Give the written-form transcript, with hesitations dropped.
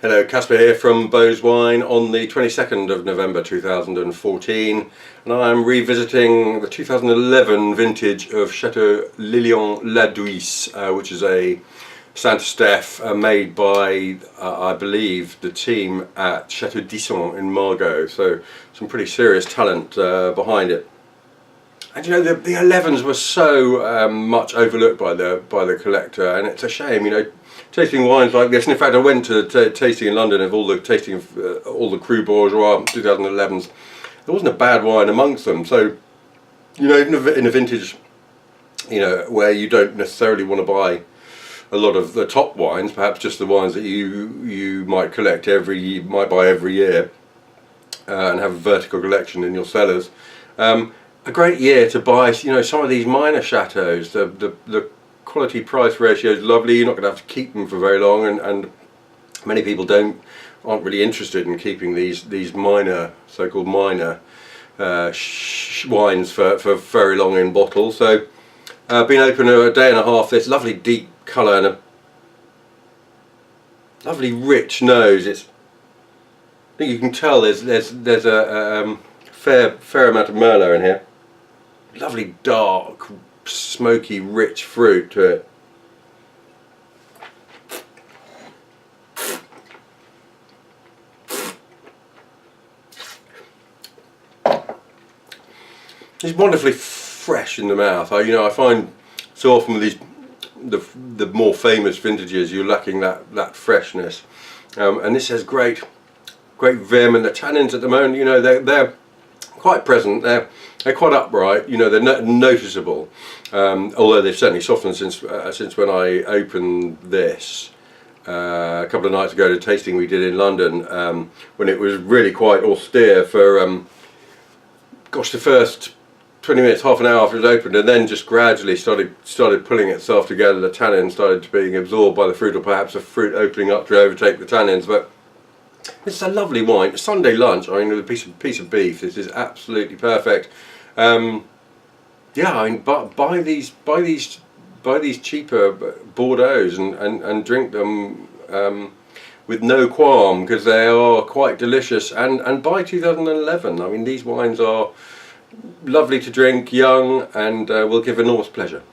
Hello, Caspar here from Bowes Wine on the 22nd of November 2014, and I'm revisiting the 2011 vintage of Château Lilian Ladouys, which is a St Estèphe made by, I believe, the team at Château in Margaux, so some pretty serious talent behind it. And you know, the 11s were so much overlooked by the collector, and it's a shame, you know, tasting wines like this. And in fact, I went to tasting in London of all the tasting of all the Cru Bourgeois 2011s. There wasn't a bad wine amongst them. So, you know, even in a vintage, you know, where you don't necessarily want to buy a lot of the top wines, perhaps just the wines that you might collect might buy every year, and have a vertical collection in your cellars. A great year to buy, you know, some of these minor chateaus. The quality price ratio is lovely. You're not going to have to keep them for very long, and many people aren't really interested in keeping these minor, so-called minor wines for very long in bottles. So been open a day and a half. This lovely deep colour and a lovely rich nose. I think you can tell there's a fair amount of Merlot in here. Lovely dark, smoky, rich fruit to it. It's wonderfully fresh in the mouth. I find so often with the more famous vintages, you're lacking that freshness, and this has great vim, and the tannins at the moment, you know, they're quite present. They're quite upright, you know, they're noticeable, although they've certainly softened since when I opened this a couple of nights ago at a tasting we did in London, when it was really quite austere for gosh, the first 20 minutes, half an hour after it was opened, and then just gradually started pulling itself together. The tannin started being absorbed by the fruit, or perhaps the fruit opening up to overtake the tannins. But it's a lovely wine. Sunday lunch, I mean, with a piece of beef, this is absolutely perfect. Yeah, I mean, buy these cheaper Bordeaux's and drink them with no qualm, because they are quite delicious. And buy 2011. I mean, these wines are lovely to drink, young, and will give enormous pleasure.